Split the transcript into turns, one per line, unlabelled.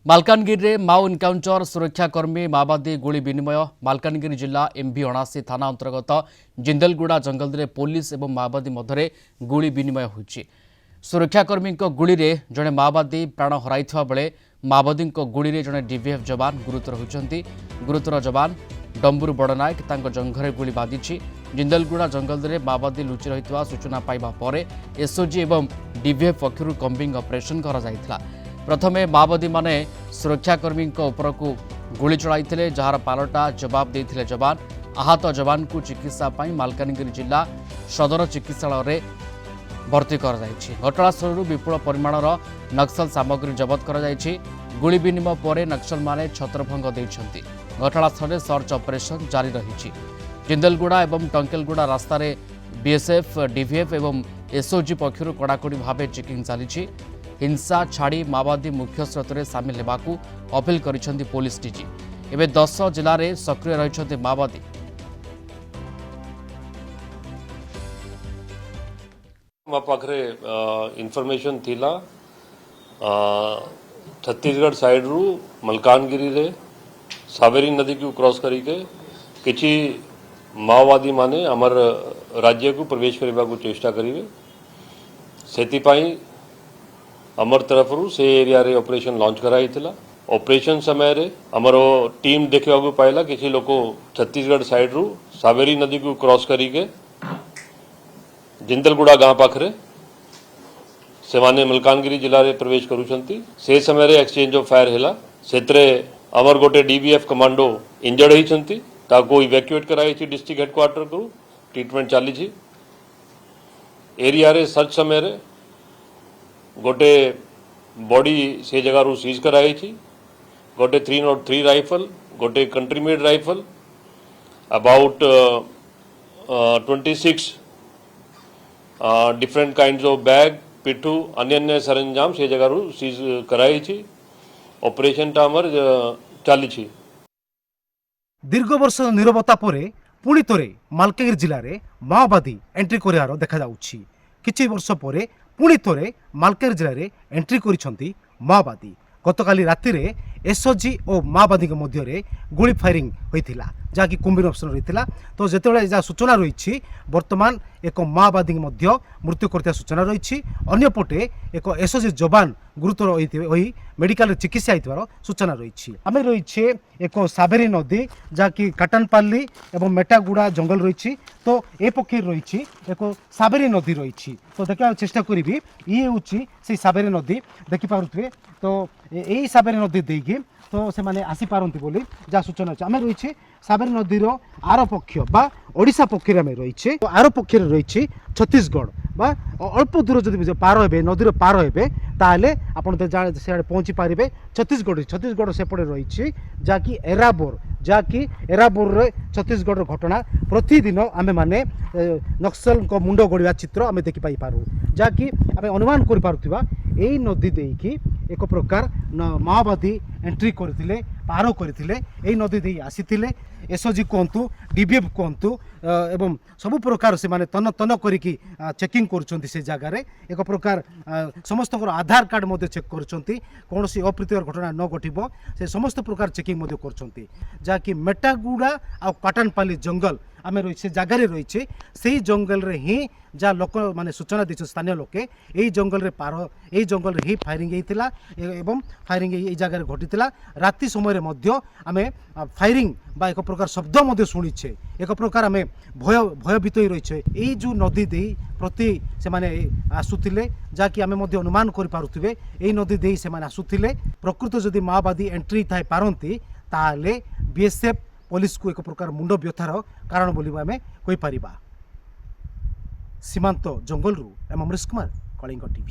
ମାଲକାନଗିରିରେ Mao encounter ସୁରକ୍ଷାକର୍ମୀ ମାଓବାଦୀ ଗୁଳି ବିନିମୟ ମାଲକାନଗିରି ଜିଲ୍ଲା ଏମ୍ଭି ଅଣାସି ଥାନା ଅନ୍ତର୍ଗତ ଜିନ୍ଦଲଗୁଡ଼ା ଜଙ୍ଗଲରେ ପୋଲିସ ଏବଂ ମାଓବାଦୀ ମଧ୍ୟରେ ଗୁଳି ବିନିମୟ ହୋଇଛି। ସୁରକ୍ଷାକର୍ମୀଙ୍କ ଗୁଳିରେ ଜଣେ ମାଓବାଦୀ ପ୍ରାଣ ହରାଇଥିବା ବେଳେ ମାଓବାଦୀଙ୍କ ଗୁଳିରେ ଜଣେ ଡିଭିଏଫ୍ ଯବାନ ଗୁରୁତର ହୋଇଛନ୍ତି। ଗୁରୁତର ଯବାନ ଡମ୍ବୁରୁ ବଡ଼ନାୟକ ତାଙ୍କ ଜଙ୍ଘରେ ଗୁଳି ବାଜିଛି। ଜିନ୍ଦଲଗୁଡ଼ା ଜଙ୍ଗଲରେ ମାଓବାଦୀ ଲୁଚି ରହିଥିବା ସୂଚନା ପାଇବା ପରେ ଏସ୍ଓଜି ଏବଂ ଡିଭିଏଫ୍ ପକ୍ଷରୁ କମ୍ବିଂ ଅପରେସନ୍ କରାଯାଇଥିଲା। प्रथमे माओवादी माने सुरक्षाकर्मी उपरकू गुली चढ़ाई जार पालटा जवाब देते जवान आहत जवान को चिकित्सा मालकानगिरी जिला सदर चिकित्सालय भर्ती कर घटनास्थल विपुल परिमाणर नक्सल सामग्री जबत कर गुली विनिमय पर नक्सल माने छत्रभंग देते घटनास्थल सर्च ऑपरेशन जारी रही। जिंदलगुड़ा और टंकेलगुड़ा रास्तार बीएसएफ डीवीएफ और एसओजी पक्षर कड़ाकड़ी भाव चेकिंग चली हिंसा छाड़ी माओवादी मुख्य स्रोत में सामिल होगा अपील कर पुलिस डीजी। एवं 10 जिले में सक्रिय रही माओवादी।
ମୋ ପାଖରେ ଇନଫର୍ମେସନ୍ ଥିଲା ଛତିଶଗଡ଼ ସାଇଡରୁ ମଲକାନଗିରିରେ ସାବେରୀ ନଦୀକୁ କ୍ରସ୍ କରିକି କିଛି ମାଓବାଦୀ ମାନେ ଆମର ରାଜ୍ୟକୁ ପ୍ରବେଶ କରିବାକୁ ଚେଷ୍ଟା କରିବେ। ସେଥିପାଇଁ ଆମର ତରଫରୁ ସେ ଏରିଆରେ ଅପରେସନ୍ ଲଞ୍ଚ କରାଯାଇଥିଲା। ଅପରେସନ୍ ସମୟରେ ଆମର ଟିମ୍ ଦେଖିବାକୁ ପାଇଲା କିଛି ଲୋକ ଛତିଶଗଡ଼ ସାଇଡରୁ ସାବେରୀ ନଦୀକୁ କ୍ରସ୍ କରିକି जिंदलगुड़ा गाँव पाखे से मलकानगिरी जिले में प्रवेश करुँच से समय एक्सचेंज ऑफ फायर है से आमर गोटे डीबीएफ कमांडो इंजर्ड होती इवैक्यूएट कराई डिस्ट्रिक्ट हेडक्वार्टर को ट्रीटमेंट चली एरिया रे सर्च समय गोटे बॉडी से जगह सीज कराई गोटे 303 राइफल गोटे country made rifle about 26 different kinds of bag पिट्ठू अन्य सरंजाम से जगह सीज कराई ऑपरेशन टामर चली।
दीर्घ वर्ष निरवता पर पुणी थोड़े मालकानगिरी जिले में माओवादी एंट्री करार देखा किछि वर्ष पर पुणी थोड़े मालकानगिरी जिले में एंट्री करिसेंती माओवादी। गतकाली राति रे एसओजी और माओवादी मध्य गुली फायरिंग होता जहाँकि कुंबिन ऑप्शन रही। तो जिते जहाँ सूचना रही बर्तमान एक माओवादी मृत्यु करता सूचना रही अंपटे एक एसओजी जवान गुरुतर होई मेडिकल चिकित्सा होइथिबार सूचना रही। आम रही एक साबेरी नदी जहाँकि काटानपाली और मेटागुड़ा जंगल रही। तो ए पक्षे रही एक साबेरी नदी रही। तो देखा चेष्टा करी ये हूँ से साबेरी नदी देखिपे। तो यही साबेरी नदी देकी तो से माने आसी पारंती बोली जहाँ सूचना अच्छे आम रही साबेरी नदीर आर पक्ष बा ओडिशा पक्ष रही। तो आर पक्ष रही छत्तीसगढ़ बा अल्प दूर जब पार हे नदीर पार हे ताले आपन से पहुँची पारे छत्तीसगढ़ सेपटे रही जहाँकि एराबोर छत्तीसगढ़ घटना प्रतिदिन आमे माने नक्सल को मुंड गड़िया चित्र आमे देखि पाई पारू जहाँकि आमे अनुमान कर पारुथिबा एई नदी देकी एक प्रकार माओवादी एंट्री करथिले पार करथिले एई नदी देई आसीथिले। एसओजी कहतु डीबीएफ कहतु एवं सबु प्रकार से माने तन तन करिकी चेकिंग करुछंती से जगह रे एक प्रकार समस्त आधार कार्ड मध्य चेक करुछंती कौन सी अप्रीतिकर घटना न घटिबो से समस्त प्रकार चेकिंग मध्य करुछंती जहाँकि मेटागुड़ा आ काटानपाली जंगल आम रही से जगार रही से जंगल रे ही जहाँ लोक माने सूचना दी स्थानीय लोके यही जंगल रे पार यही जंगल रे ही फायरिंग होता एवं फायरिंग यही जगह घटी राति समय आम फायरिंग बा एक प्रकार शब्द मध्य शुणीचे एक प्रकार आम भयभीत हो रही यही जो नदी दे प्रति से माने आसुतिले जहाँकि आम अनुमान करें यही नदी दे से माने आसुतिले प्रकृत जदि माओवादी एंट्री थाई पारती ताले बीएसएफ पुलिस को एक प्रकार मुंड व्यथार कारण बोली आम कहीपर। सीमांत जंगल एम अमरीश कुमार कलिंग टीवी।